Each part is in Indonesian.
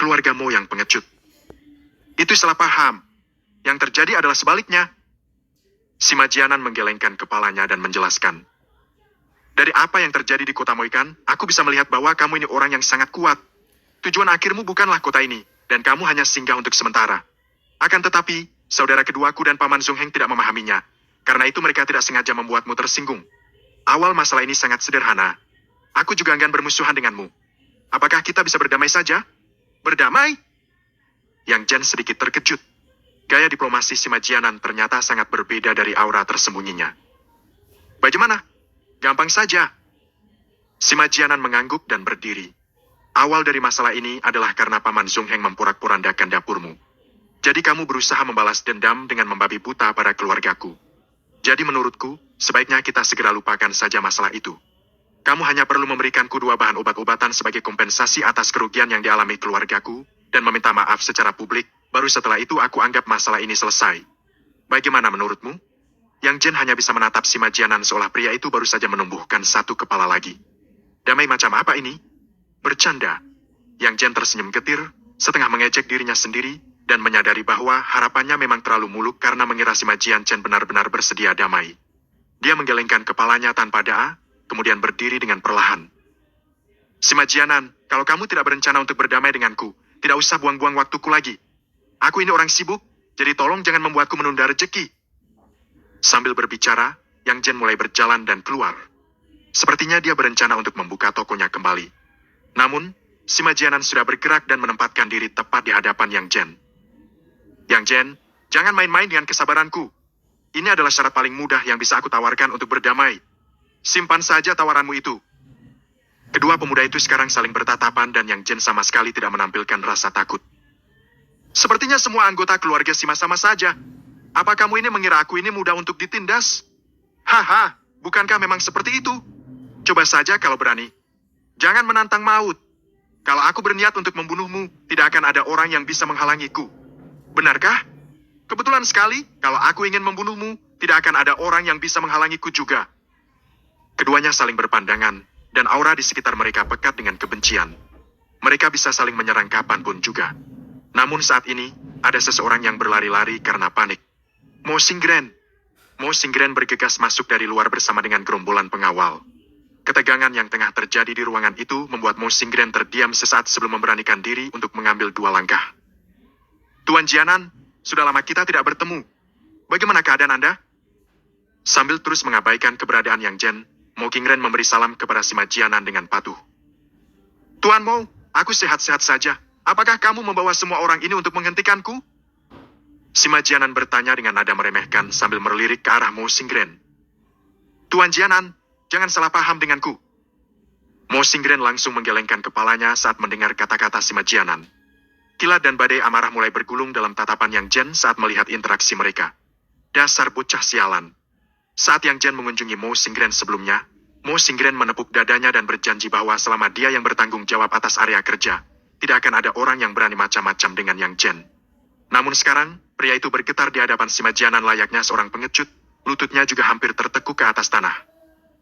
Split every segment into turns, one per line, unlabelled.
keluargamu yang pengecut. Itu salah paham. Yang terjadi adalah sebaliknya. Si Majianan menggelengkan kepalanya dan menjelaskan. Dari apa yang terjadi di kota Moikan, aku bisa melihat bahwa kamu ini orang yang sangat kuat. Tujuan akhirmu bukanlah kota ini, dan kamu hanya singgah untuk sementara. Akan tetapi, saudara keduaku dan Paman Zhongheng tidak memahaminya. Karena itu mereka tidak sengaja membuatmu tersinggung. Awal masalah ini sangat sederhana. Aku juga enggan bermusuhan denganmu. Apakah kita bisa berdamai saja? Berdamai? Yang Jen sedikit terkejut. Gaya diplomasi si Majianan ternyata sangat berbeda dari aura tersembunyinya. Bagaimana? Gampang saja. Si Majianan mengangguk dan berdiri. Awal dari masalah ini adalah karena Paman Zhongheng memporak-porandakan dapurmu. Jadi kamu berusaha membalas dendam dengan membabi buta pada keluargaku. Jadi menurutku, sebaiknya kita segera lupakan saja masalah itu. Kamu hanya perlu memberikanku 2 bahan obat-obatan sebagai kompensasi atas kerugian yang dialami keluargaku, dan meminta maaf secara publik. Baru setelah itu aku anggap masalah ini selesai. Bagaimana menurutmu? Yang Jen hanya bisa menatap si Majianan seolah pria itu baru saja menumbuhkan 1 kepala lagi. Damai macam apa ini? Bercanda. Yang Jen tersenyum getir, setengah mengejek dirinya sendiri, dan menyadari bahwa harapannya memang terlalu muluk karena mengira si Majian Chen benar-benar bersedia damai. Dia menggelengkan kepalanya tanpa daa, kemudian berdiri dengan perlahan. Si Majianan, kalau kamu tidak berencana untuk berdamai denganku, tidak usah buang-buang waktuku lagi. Aku ini orang sibuk, jadi tolong jangan membuatku menunda rejeki. Sambil berbicara, Yang Jen mulai berjalan dan keluar. Sepertinya dia berencana untuk membuka tokonya kembali. Namun, si Majianan sudah bergerak dan menempatkan diri tepat di hadapan Yang Jen. Yang Jen, jangan main-main dengan kesabaranku. Ini adalah syarat paling mudah yang bisa aku tawarkan untuk berdamai. Simpan saja tawaranmu itu. Kedua pemuda itu sekarang saling bertatapan dan Yang Jen sama sekali tidak menampilkan rasa takut. Sepertinya semua anggota keluarga Sima sama saja. Apa kamu ini mengira aku ini mudah untuk ditindas? Haha, bukankah memang seperti itu? Coba saja kalau berani. Jangan menantang maut. Kalau aku berniat untuk membunuhmu, tidak akan ada orang yang bisa menghalangiku. Benarkah? Kebetulan sekali, kalau aku ingin membunuhmu, tidak akan ada orang yang bisa menghalangiku juga. Keduanya saling berpandangan, dan aura di sekitar mereka pekat dengan kebencian. Mereka bisa saling menyerang kapanpun juga. Namun saat ini, ada seseorang yang berlari-lari karena panik. Mo Xingren. Mo Xingren bergegas masuk dari luar bersama dengan gerombolan pengawal. Ketegangan yang tengah terjadi di ruangan itu membuat Mo Xingren terdiam sesaat sebelum memberanikan diri untuk mengambil 2 langkah. Tuan Jianan, sudah lama kita tidak bertemu. Bagaimana keadaan Anda? Sambil terus mengabaikan keberadaan Yang Jen, Mo Xingren memberi salam kepada si Majianan dengan patuh. Tuan Mo, aku sehat-sehat saja. Apakah kamu membawa semua orang ini untuk menghentikanku? Si Majianan bertanya dengan nada meremehkan sambil melirik ke arah Mo Xingren. Tuan Jianan, jangan salah paham denganku. Mo Xingren langsung menggelengkan kepalanya saat mendengar kata-kata si Majianan. Kilat dan badai amarah mulai bergulung dalam tatapan Yang Jen saat melihat interaksi mereka. Dasar bocah sialan. Saat Yang Jen mengunjungi Mo Xingren sebelumnya, Mo Xingren menepuk dadanya dan berjanji bahwa selama dia yang bertanggung jawab atas area kerja, tidak akan ada orang yang berani macam-macam dengan Yang Jen. Namun sekarang, pria itu bergetar di hadapan si Majianan layaknya seorang pengecut, lututnya juga hampir tertekuk ke atas tanah.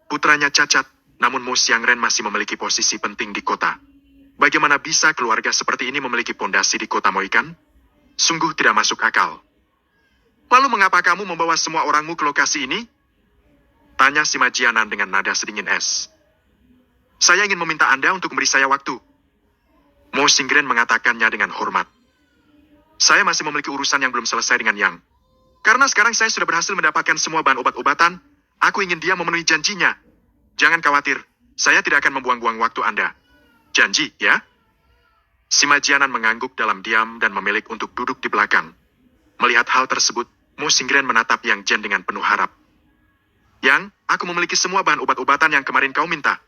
Putranya cacat, namun Mo Xiangren masih memiliki posisi penting di kota. Bagaimana bisa keluarga seperti ini memiliki pondasi di kota Moikan? Sungguh tidak masuk akal. Lalu mengapa kamu membawa semua orangmu ke lokasi ini? Tanya si Majianan dengan nada sedingin es. Saya ingin meminta Anda untuk memberi saya waktu. Mo Xingren mengatakannya dengan hormat. Saya masih memiliki urusan yang belum selesai dengan Yang. Karena sekarang saya sudah berhasil mendapatkan semua bahan obat-obatan, aku ingin dia memenuhi janjinya. Jangan khawatir, saya tidak akan membuang-buang waktu Anda. Janji, ya? Si Majianan mengangguk dalam diam dan memilih untuk duduk di belakang. Melihat hal tersebut, Mo Xingren menatap Yang Jen dengan penuh harap. Yang, aku memiliki semua bahan obat-obatan yang kemarin kau minta.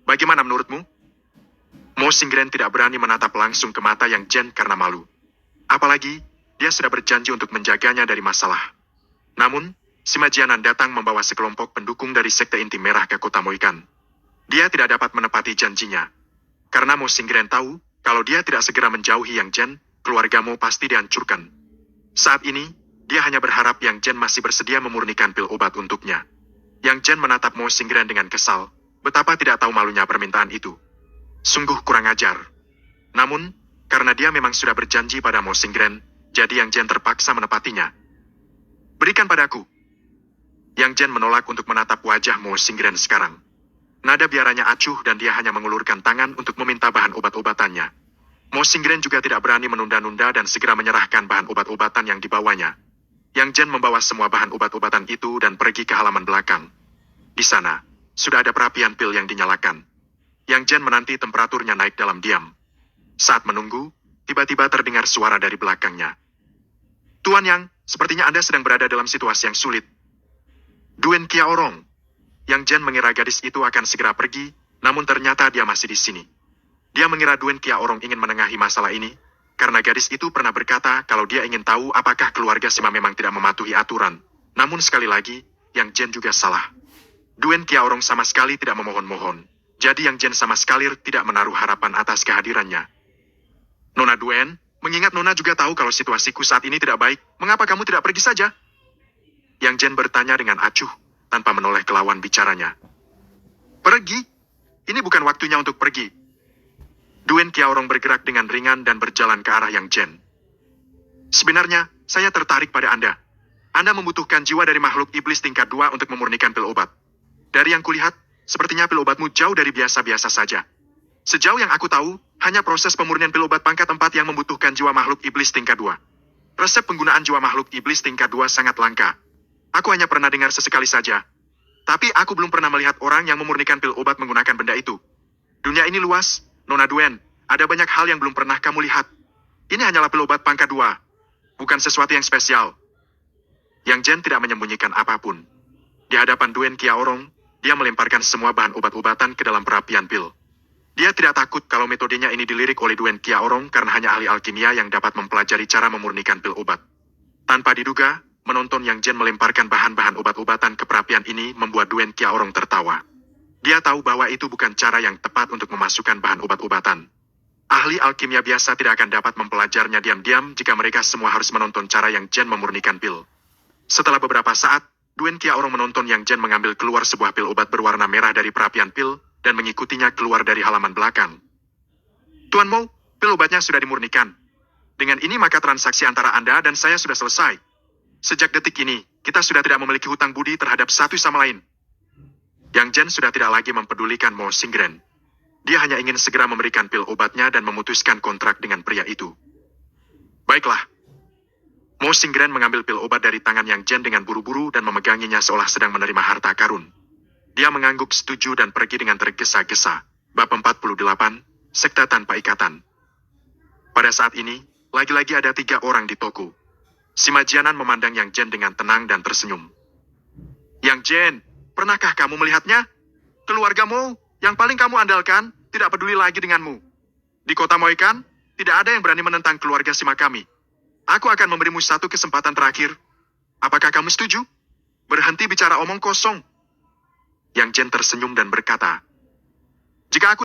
Bagaimana menurutmu? Mo Xingren tidak berani menatap langsung ke mata Yang Jen karena malu. Apalagi, dia sudah berjanji untuk menjaganya dari masalah. Namun, si Majianan datang membawa sekelompok pendukung dari Sekte Inti Merah ke kota Moikan. Dia tidak dapat menepati janjinya. Karena Mo Xingren tahu, kalau dia tidak segera menjauhi Yang Jen, keluarga Mo pasti dihancurkan. Saat ini, dia hanya berharap Yang Jen masih bersedia memurnikan pil obat untuknya. Yang Jen menatap Mo Xingren dengan kesal, betapa tidak tahu malunya permintaan itu. Sungguh kurang ajar. Namun, Karena dia memang sudah berjanji pada Mo Xingren, jadi Yang Jen terpaksa menepatinya. Berikan padaku. Yang Jen menolak untuk menatap wajah Mo Xingren sekarang. Nada biaranya acuh dan dia hanya mengulurkan tangan untuk meminta bahan obat-obatannya. Mo Xingren juga tidak berani menunda-nunda dan segera menyerahkan bahan obat-obatan yang dibawanya. Yang Jen membawa semua bahan obat-obatan itu dan pergi ke halaman belakang. Di sana, sudah ada perapian pil yang dinyalakan. Yang Jen menanti temperaturnya naik dalam diam. Saat menunggu, tiba-tiba terdengar suara dari belakangnya. Tuan Yang, sepertinya Anda sedang berada dalam situasi yang sulit. Duen Qiaorong. Yang Jen mengira gadis itu akan segera pergi, namun ternyata dia masih di sini. Dia mengira Duen Qiaorong ingin menengahi masalah ini, karena gadis itu pernah berkata kalau dia ingin tahu apakah keluarga Sima memang tidak mematuhi aturan. Namun sekali lagi, Yang Jen juga salah. Duen Qiaorong sama sekali tidak memohon-mohon. Jadi Yang Jen sama sekali tidak menaruh harapan atas kehadirannya. Nona Duen, mengingat Nona juga tahu kalau situasiku saat ini tidak baik, mengapa kamu tidak pergi saja? Yang Jen bertanya dengan acuh, tanpa menoleh ke lawan bicaranya. Pergi? Ini bukan waktunya untuk pergi. Duen Qiaorong bergerak dengan ringan dan berjalan ke arah Yang Jen. Sebenarnya, saya tertarik pada Anda. Anda membutuhkan jiwa dari makhluk iblis tingkat 2 untuk memurnikan pil obat. Dari yang kulihat, sepertinya pil obatmu jauh dari biasa-biasa saja. Sejauh yang aku tahu, hanya proses pemurnian pil obat pangkat 4 yang membutuhkan jiwa makhluk iblis tingkat 2. Resep penggunaan jiwa makhluk iblis tingkat 2 sangat langka. Aku hanya pernah dengar sesekali saja. Tapi aku belum pernah melihat orang yang memurnikan pil obat menggunakan benda itu. Dunia ini luas, Nona Duen. Ada banyak hal yang belum pernah kamu lihat. Ini hanyalah pil obat pangkat 2. Bukan sesuatu yang spesial. Yang Jen tidak menyembunyikan apapun. Di hadapan Duen Qiaorong, dia melemparkan semua bahan obat-obatan ke dalam perapian pil. Dia tidak takut kalau metodenya ini dilirik oleh Duen Qiaorong karena hanya ahli alkimia yang dapat mempelajari cara memurnikan pil obat. Tanpa diduga, menonton Yang Jen melemparkan bahan-bahan obat-obatan ke perapian ini membuat Duen Qiaorong tertawa. Dia tahu bahwa itu bukan cara yang tepat untuk memasukkan bahan obat-obatan. Ahli alkimia biasa tidak akan dapat mempelajarnya diam-diam jika mereka semua harus menonton cara Yang Jen memurnikan pil. Setelah beberapa saat, Duen Qiaorong menonton Yang Jen mengambil keluar sebuah pil obat berwarna merah dari perapian pil, dan mengikutinya keluar dari halaman belakang. Tuan Mo, pil obatnya sudah dimurnikan. Dengan ini maka transaksi antara Anda dan saya sudah selesai. Sejak detik ini, kita sudah tidak memiliki hutang budi terhadap satu sama lain. Yang Jen sudah tidak lagi mempedulikan Mo Xingren. Dia hanya ingin segera memberikan pil obatnya dan memutuskan kontrak dengan pria itu. Baiklah. Mo Xingren mengambil pil obat dari tangan Yang Jen dengan buru-buru dan memeganginya seolah sedang menerima harta karun. Dia mengangguk setuju dan pergi dengan tergesa-gesa. Bab 48, Sekte Tanpa Ikatan. Pada saat ini, lagi-lagi ada 3 orang di toko. Sima Jianan memandang Yang Jen dengan tenang dan tersenyum. Yang Jen, pernahkah kamu melihatnya? Keluargamu, yang paling kamu andalkan, tidak peduli lagi denganmu. Di kota Moikan, tidak ada yang berani menentang keluarga Sima kami. Aku akan memberimu satu kesempatan terakhir. Apakah kamu setuju? Berhenti bicara omong kosong. Yang Jen tersenyum dan berkata, jika aku